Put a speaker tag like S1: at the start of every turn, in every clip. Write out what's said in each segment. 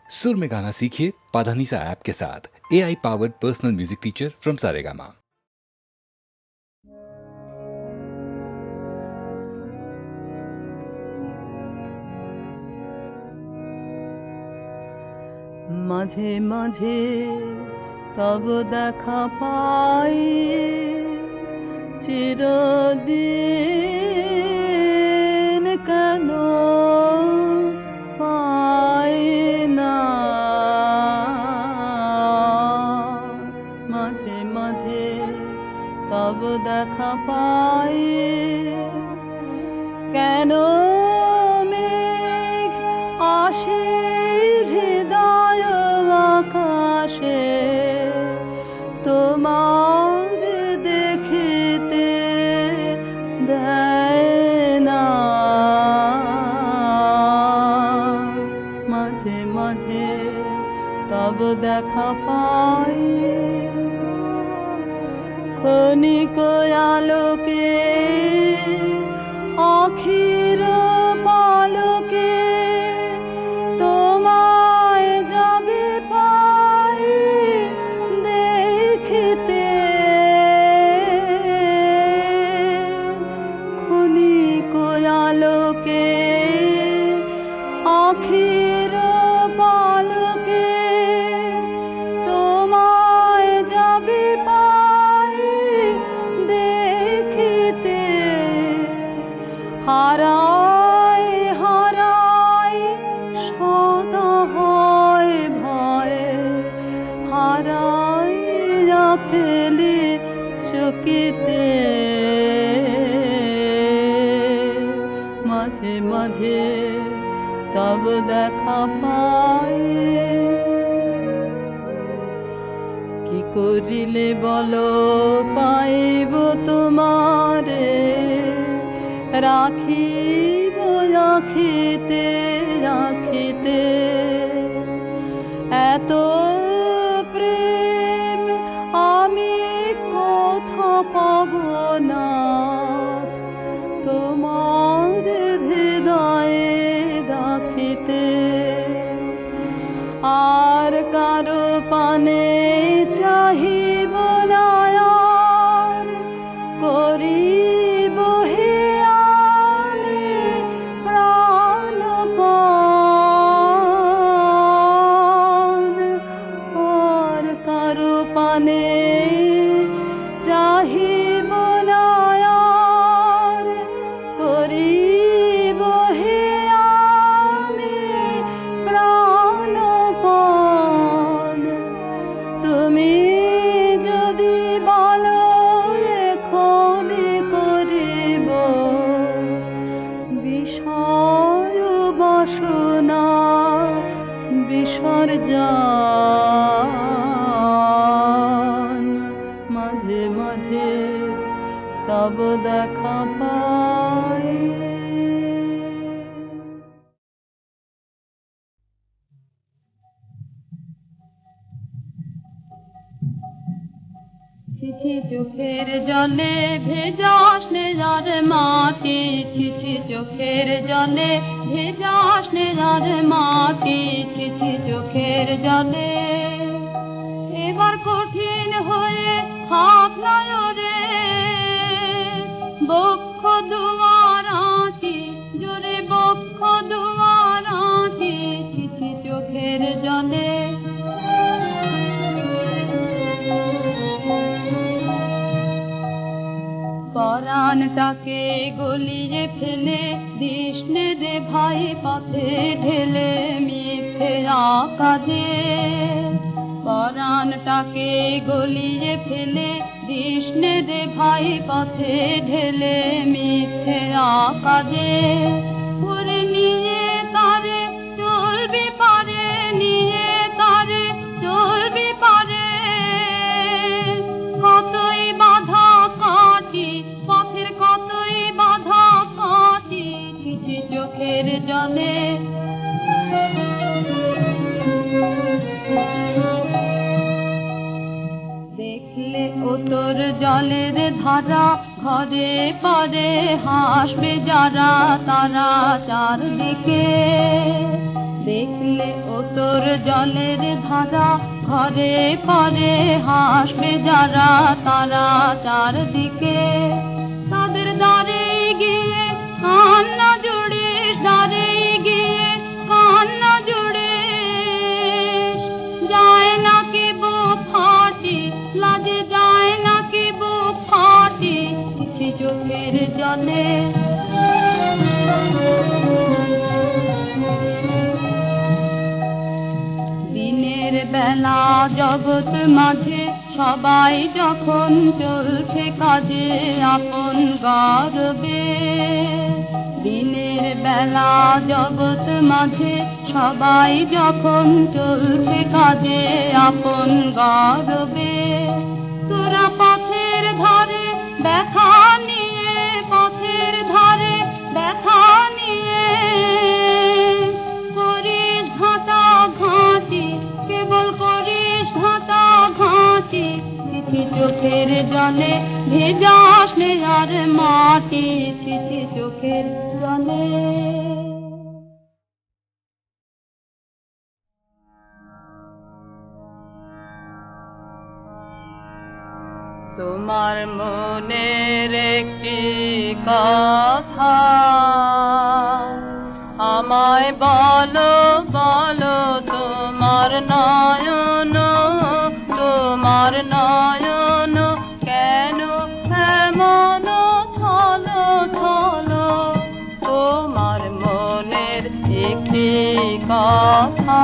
S1: सुर में गाना सीखिए पाधानीसा ऐप के साथ। AI powered personal music teacher from Saregama.
S2: মাঝে মাঝে তব দেখা পাই, চিরদিন কেন পাই না। মাঝে মাঝে তব দেখা পাই, কেন মেঘ আসে হৃদয় আকাশে, তোমার দেখিতে দেয় না। মাঝে মাঝে তব দেখা পাই, ক্ষণিক আলোকে আখির পালকে তোমায় যাবে পাই দেখিতে। ক্ষণিক আলোকে আখির পালকে তোমায় যাবে পাই দেখিতে। হারায় হারায় সদা হয় ভয়ে, হারাইয়া ফেলি চকিতে। মাঝে মাঝে তব দেখা পাই, কি করিলে বলো পাইব তোমারে, রাখিব রাখিতে রাখিতে। এত প্রেম আমি কোথা পাব না, তোমার হৃদয়ে রাখিতে। আর কারো পানে চাহিব না, আর করিব হে আমি প্রাণপণ। আর কারো পানে চাহিব না, আর করিব হে আমি প্রাণপণ। তুমি যদি বলো এখনই করিব বিষয় বাসনা বিসর্জন। মাঝে মাঝে তব দেখা পাই।
S3: চিঠি চোখের জলে ভেজাস নেজার মাটি, চিঠি চোখের জলে ভেজাস নেজার মাটি, চিঠি চোখের জলে। এবার কঠিন হয়ে হাত নয়রে, বক্ষ দুয়ার আঁটি জোরে, বক্ষ দুয়ার আঁটি, চিঠি চোখের জলে। পরাণটাকে গলিয়ে ফেলে দিসনে রে ভাই পথে ঢেলে মিথ্যে কাজে। পরাণটাকে গলিয়ে ফেলে দিসনে রে ভাই পথে ঢেলে মিথ্যে কাজে। ওরে নিয়ে তারে চলবি পারে, নিয়ে তারে চলবি পারে। কতই বাধা কাটি পথের, কতই বাধা কাটি, চিঠি চোখের জলে। দেখলে ও তোর জলের ধারা, ঘরে পরে হাসবে যারা তারা চারদিকে। দেখলে ও তোর জলের ধারা ঘরে পরে হাসবে যারা তারা চারদিকে তাদের দ্বারে গিয়ে কান্না জুড়িস দ্বারে গিয়ে কান্না জুড়িস যায় না কি বুক ফাটি লাজে যায় না কি বুক ফাটি চিঠি চোখের জলে দিনের বেলা জগৎ মাঝে সবাই যখন চলছে কাজে আপন গর্বে দিনের বেলা জগৎ মাঝে সবাই যখন চলছে কাজে আপন গর্বে তোরা পথের ধারে দেখা নিয়ে পথের ধারে দেখা নিয়ে করিস ঘাটা ঘাঁটি কেবল করিস ঘাটা ঘাঁটি চিঠি চোখের জলে ভেজাস নে আর মাটি চিঠি চোখের জলে তোমার মনের একটি কথা আমায় বলো বলো তোমার নয়ন কেন এমন ছলো ছলো তোমার মনের একটি কথা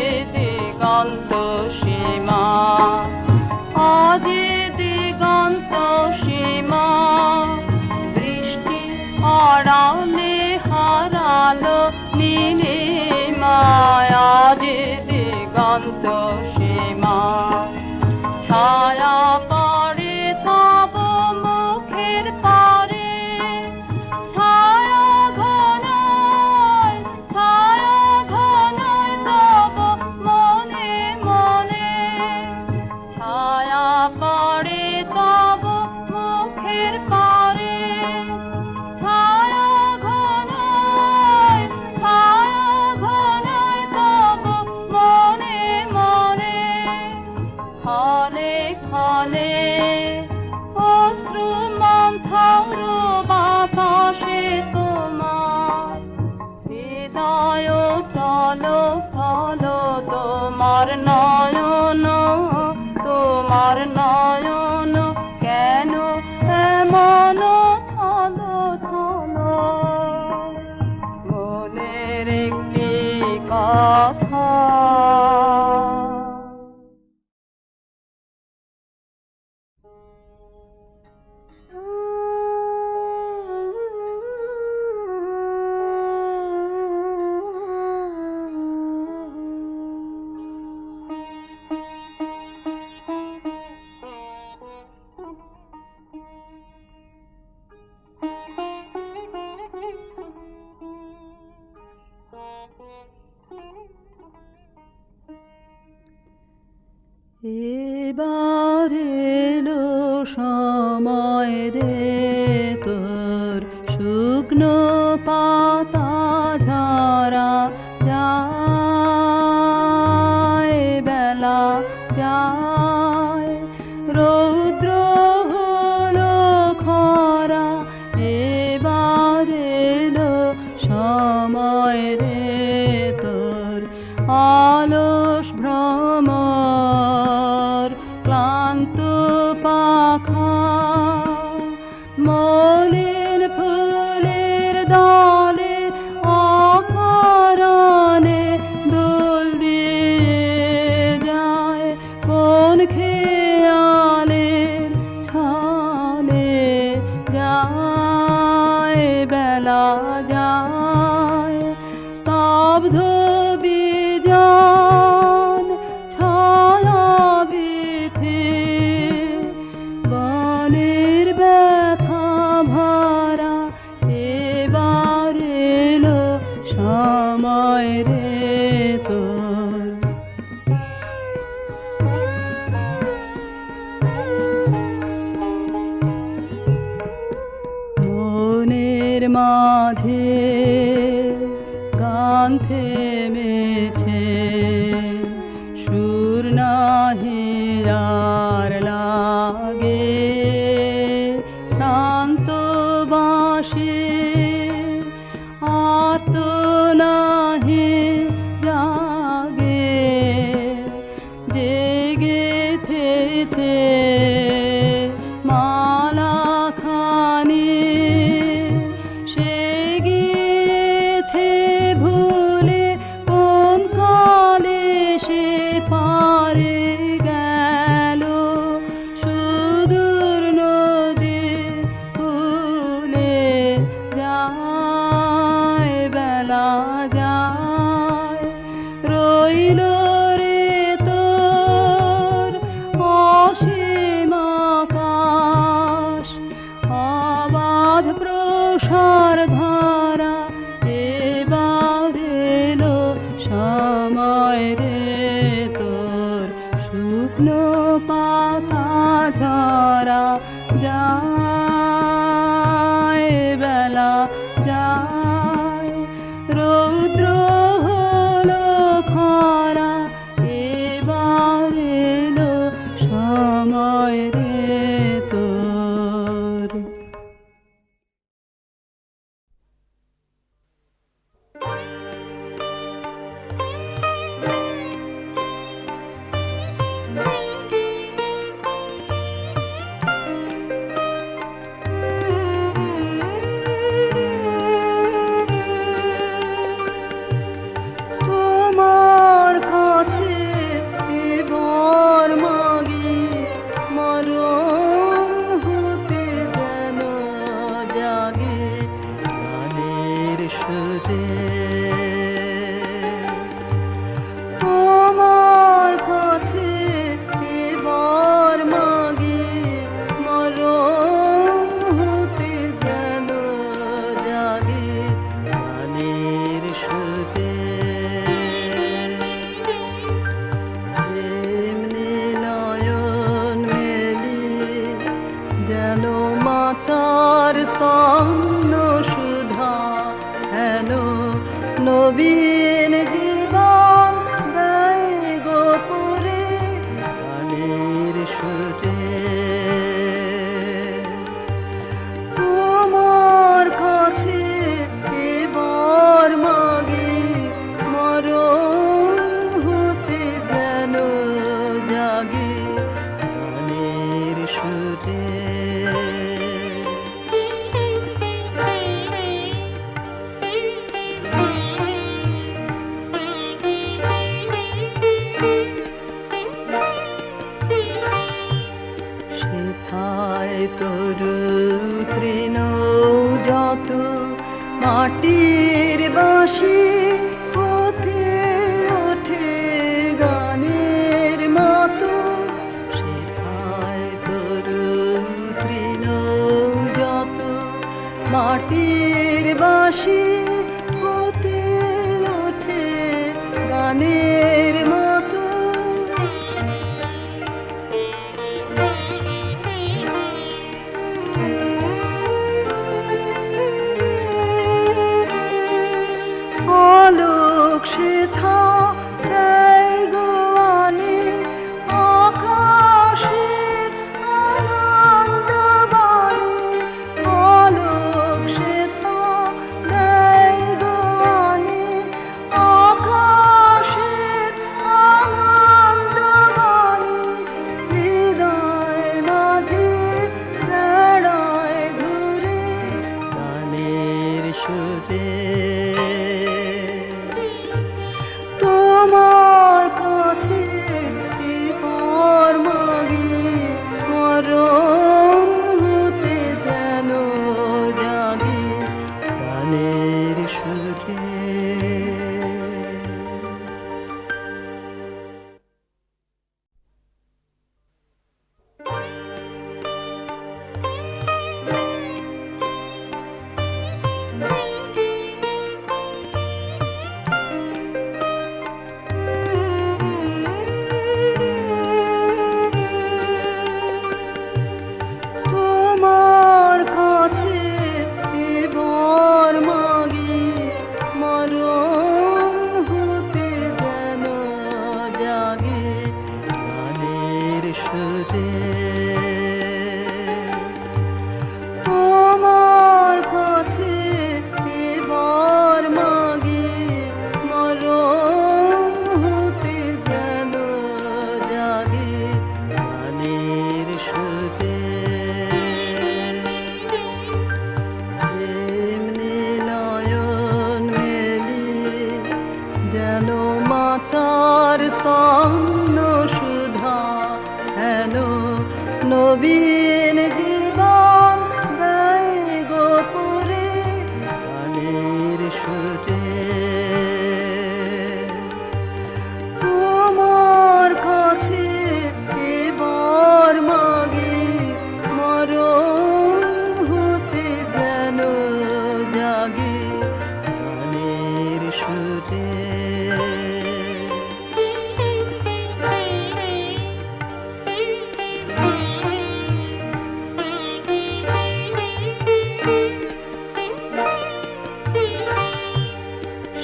S3: দিগন্ত সীমা দিগন্ত সীমা বৃষ্টি আড়ালে হারালো নীলিমা দিগন্ত সীমা ছায়া পড়ে তব মুখের পারে ছায়া ঘনায় তব মনে মনে ছায়া পড়ে তব মুখের পারে ছায়া ঘনায় তব মনে মনে ক্ষণে ক্ষণে অশ্রু মন্থর বাতাসে তোমার হৃদয় চলো চলো তোমার নয়ন কেন এমন ছলো ছলো মনের একটি কথা
S2: এবার এলো সময় রে তোর শুকনো পাতা ঝরা যা যায়। রৌদ্র হলো খরা, এবার এলো সময় রে তোর। অলস ভ্রমর ক্লান্ত পাখা, মলিন ফুলের দলে অকারণে দোল দিয়ে যায়। কোন খেয়ালের ছলে যায় বেলা যায়। স্তব্ধ বিজন ছায়া বিথে, বনের ব্যথা ভরা এবার এলো সময় রে তোর। মনের মাঝে গান থেমেছে, সুর নাহি আর লাগে। শান্ত বাঁশি আর্ত নাহি জাগে, জেগেছে মালা খানি। সে গিয়েছে ভুলে কোন কালে সে পারে গেল। সুদূর নদী ফুলে যায় বেলা যায়। রইল রে তোর অসীম আকাশ, অবাধ প্রসার ধারা এবার এলো সময় রে তোর। শুকনো পাতা ঝরা যায় বেলা যায়। রৌদ্র হলো খরা, এবার এলো সময় রে তোর। তোমার তার স্তন্য সুধা হেন নবীন জীবন গায়ে গোপুরে গানের সুরে তোমার কাছে এবার মাগে মরণ হতে যেন জাগে গানের সুরে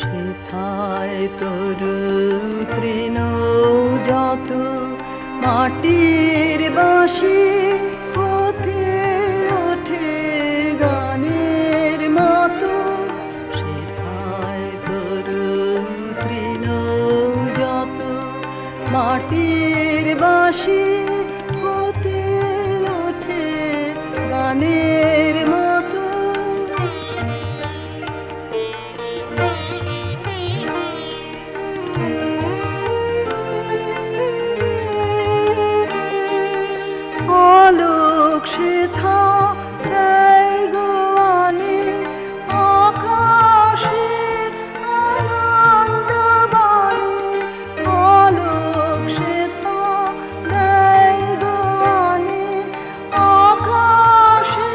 S2: সেথায় তরু তৃণ যত মাটির বাঁশি হতে ওঠে গানের মতো সেথায় তরু তৃণ যত মাটির বাঁশি হতে ওঠে গানের মতো আলোক সেথা দেয় গোয়ানে আকাশে আনন্দ বাড়ে আলোক সেথা দেয় গোয়ানে আকাশে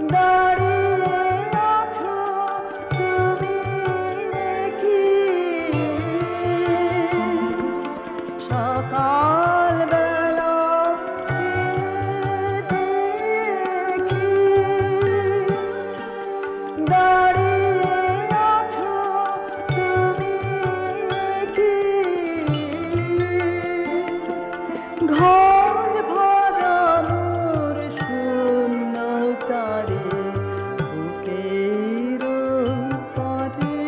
S2: দাঁড়িয়ে আছো তুমি দেখি সকাল বেলা চেয়ে দেখি দাঁড়িয়ে আছো তুমি দেখি ঘর ভরা মোর শূন্যতারে বুকের পারে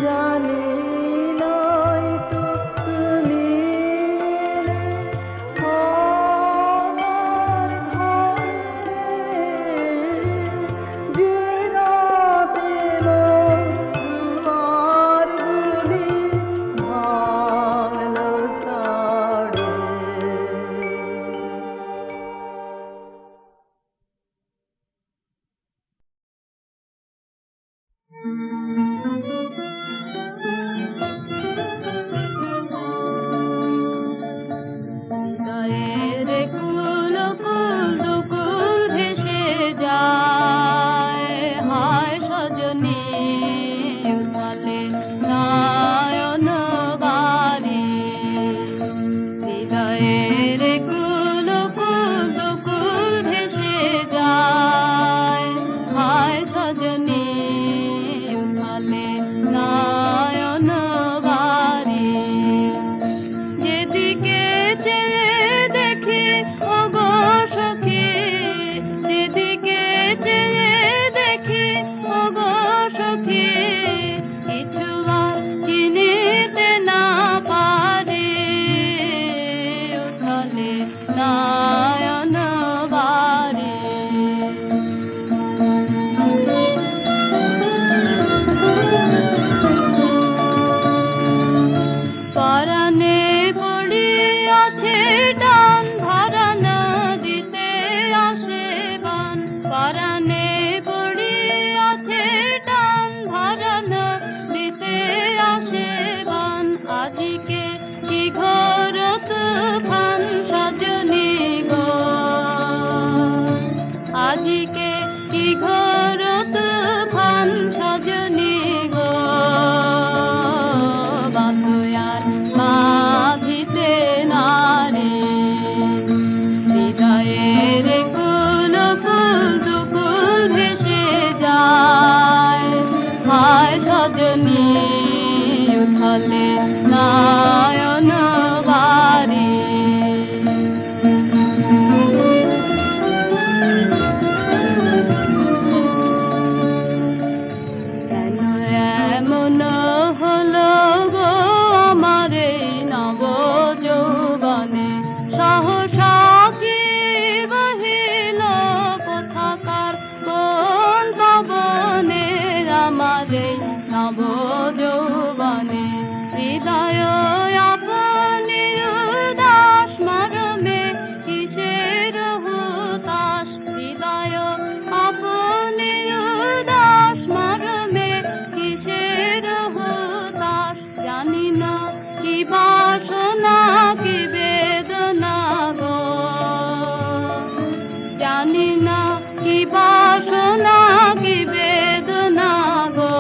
S2: জানি নাই তো তুমি আমার ঘরে যে রাতে মোর দুয়ারগুলি ভালো ছাড়ে
S3: হৃদয়ের কুল কুল দুকুল ভেসে যায় হায় সজনী উথালে নয়ন বাড়ি হৃদয়ের কুল কুল দুকুল ভেসে যায় হায় সজনী উথালে নয়ন বাড়ি যেদিকে চেয়ে দেখি ওগো সখী যেদিকে চেয়ে দেখি ওগো সখী কিছু আর চিনিতে না পারি উথালে নয়ন বাড়ি পরাণে পড়িয়াছে টান ধরানো দিতে আসে বান পরাণে পড়িয়াছে টান ধরানো দিতে আসে বান আজিকে কি ঘোর তুফান সজনী গো আজিকে কি ঘোর তুফান সজনী গো বাঁধয়ার বাঁধিতে নারে হৃদয়ের কুল কুল দুকুল ভেসে যায় হায় সজনী উথালে নয়ন বাড়ি কেন এমন হলো গো আমার এই নব যৌবনে সহসা কি বহিল কোথাকার কোন পবনে আমার এই নব যৌবনে হৃদয় আপনি উদাস মরমে কিসের হুতাশ হৃদয় আপনি উদাস মরমে কিসের হুতাশ জানি না কি বাসনা কি বেদনা গো জানি না কি বাসনা কি বেদনা গো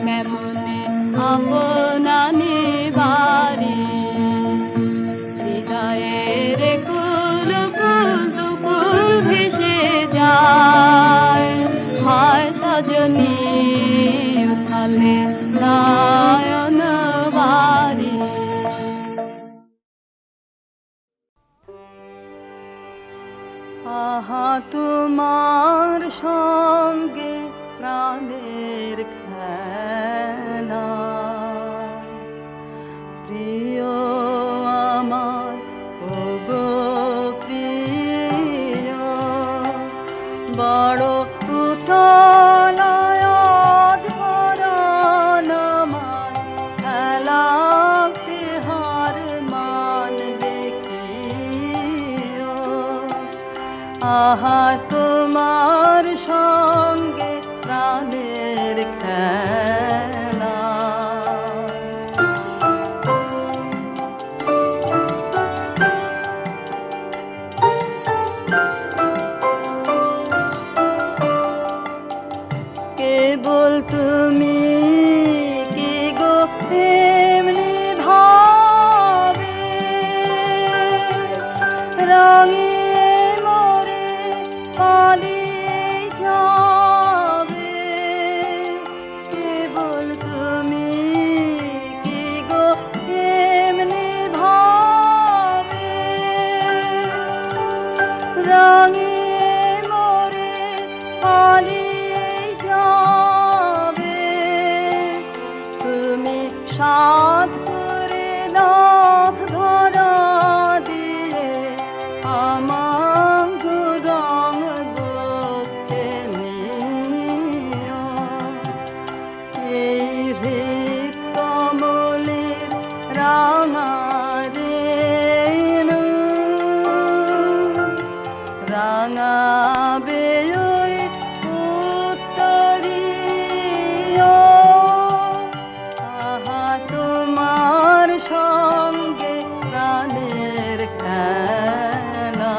S3: কেমনে আপনা নিবারি হৃদয়ের কুল কুল দুকুল ভেসে যায় হায় সজনী উথালে নয়ন বাড়ি
S2: আহা তোমার সঙ্গে প্রাণের খেলা প্রিয় আমার ওগো প্রিয় বড় উতলায় আজ পরাণ আমার খেলাতে হার মানবে কি আহা তোমার সঙ্গে প্রাণের খেলা তুমি কি গো এমনি ভাবে রঙে মোরে পালিয়ে যাবে কেবল তুমি কি গো এমনি ভাবে রঙে মোরে পালিয়ে যাবে তুমি সাধ করে নাথ ধরা দিয়ে আমার রং দুঃখে নিও এই হৃদ কমলের রাঙা রেণু রাঙাবে ওই উত্তরীয় আহা তোমার সঙ্গে প্রাণের খেলা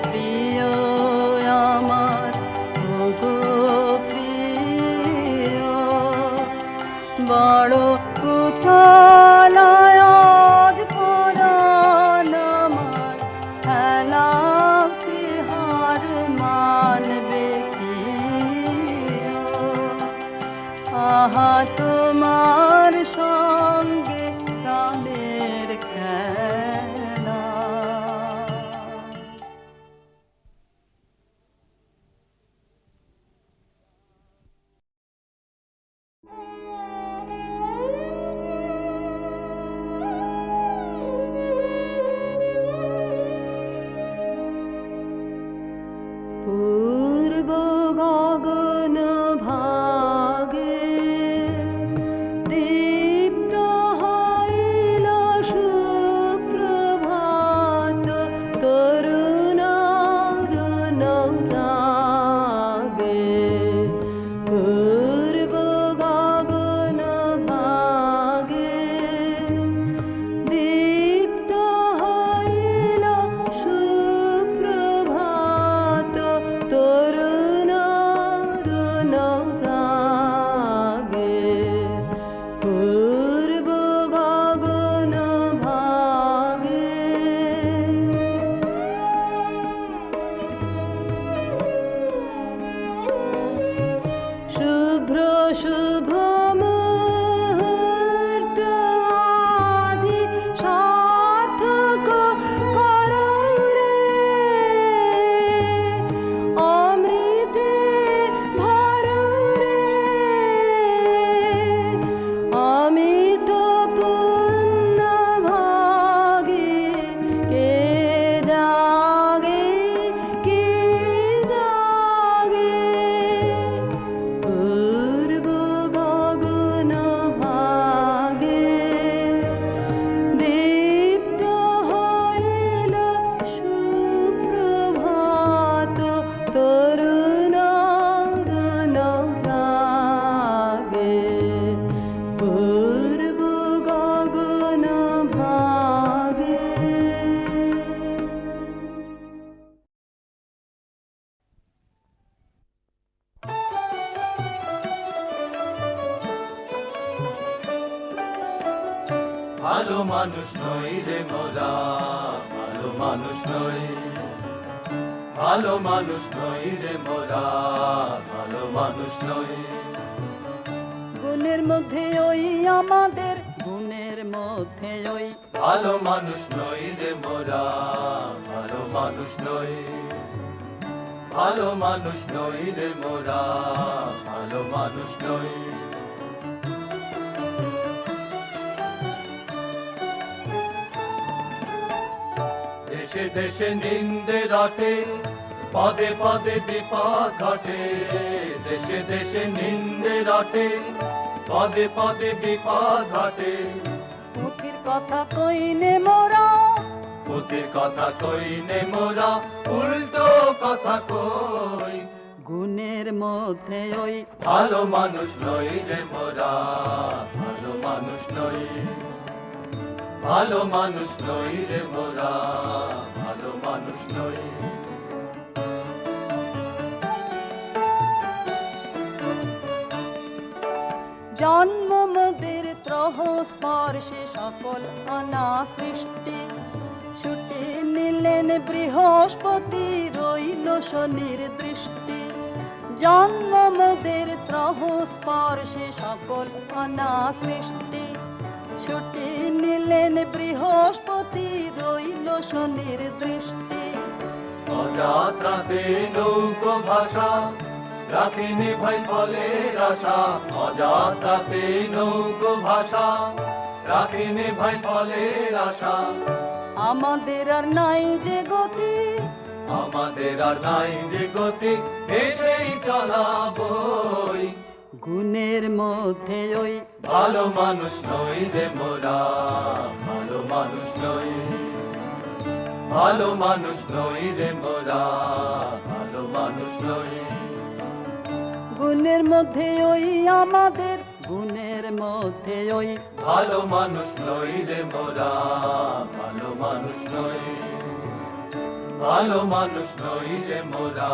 S2: প্রিয় আমার ওগো প্রিয় বড় কুতলায় আজ পরাণ আমার খেলা কি হার মানবে কি আহা তোমার সঙ্গে প্রাণের খেলা পূর্ব গগন ভাগে দীপ্ত হইল সুপ্রভাত তরুণ রাগে পূর্ব গগন ভাগে দীপ্ত হইল সুপ্রভাত তরুণ রাগে পূর্ব গগন ভাগে শুভ্র শুভ মুহূর্ত আজি সার্থক করো রে অমৃতে ভরো রে অমিত পুণ্য ভাগে কে জাগে পূর্ব গগন ভাগে দীপ্ত হইল সুপ্রভাত তরুণ রাগে পূর্ব গগন ভাগে
S4: ভালো মানুষ নই রে মোরা ভালো মানুষ নই ভালো মানুষ নই রে মোরা ভালো মানুষ নই
S2: গুণের মধ্যে ওই আমাদের গুণের মধ্যে ওই
S4: ভালো মানুষ নই রে মোরা ভালো মানুষ নই ভালো মানুষ নই রে মোরা ভালো মানুষ নই দেশে দেশে নিন্দে রটে পদে পদে বিপদ ঘটে দেশে দেশে নিন্দে রটে পদে পদে বিপদ ঘটে
S2: মুখের কথা কইনে মোরা
S4: পুতির কথা কই নে মোরা উল্টো কথা কই
S2: গুণের মধ্যে ওই
S4: ভালো মানুষ নই রে মোরা ভালো মানুষ নই ভালো মানুষ নই রে মোরা ভালো মানুষ নই
S2: স্পর্শে সকল অনা সৃষ্টি ছুটি নিলেন বৃহস্পতি রইল শনির দৃষ্টি জন্ম মোদের ত্রহ স্পর্শে সকল অনা সৃষ্টি ছুটি নিলেন বৃহস্পতি রইল শনির দৃষ্টি
S4: অযাত্রাতে নৌকো ভাষা রাখিনি ভাই ফলের আশা অযাত্রাতে নৌকো ভাষা রাখিনি ভাই ফলের আশা
S2: আমাদের আর নাই যে গতি
S4: আমাদের আর নাই যে গতি এসেই চলাবই
S2: গুণের মধ্যে ওই
S4: ভালো মানুষ নই রে মোরা ভালো মানুষ নই ভালো মানুষ নই রে মোরা ভালো মানুষ নই
S2: গুণের মধ্যে ওই আমাদের গুণের মধ্যে ওই
S4: ভালো মানুষ নই রে মোরা ভালো মানুষ নই ভালো মানুষ নই রে মোরা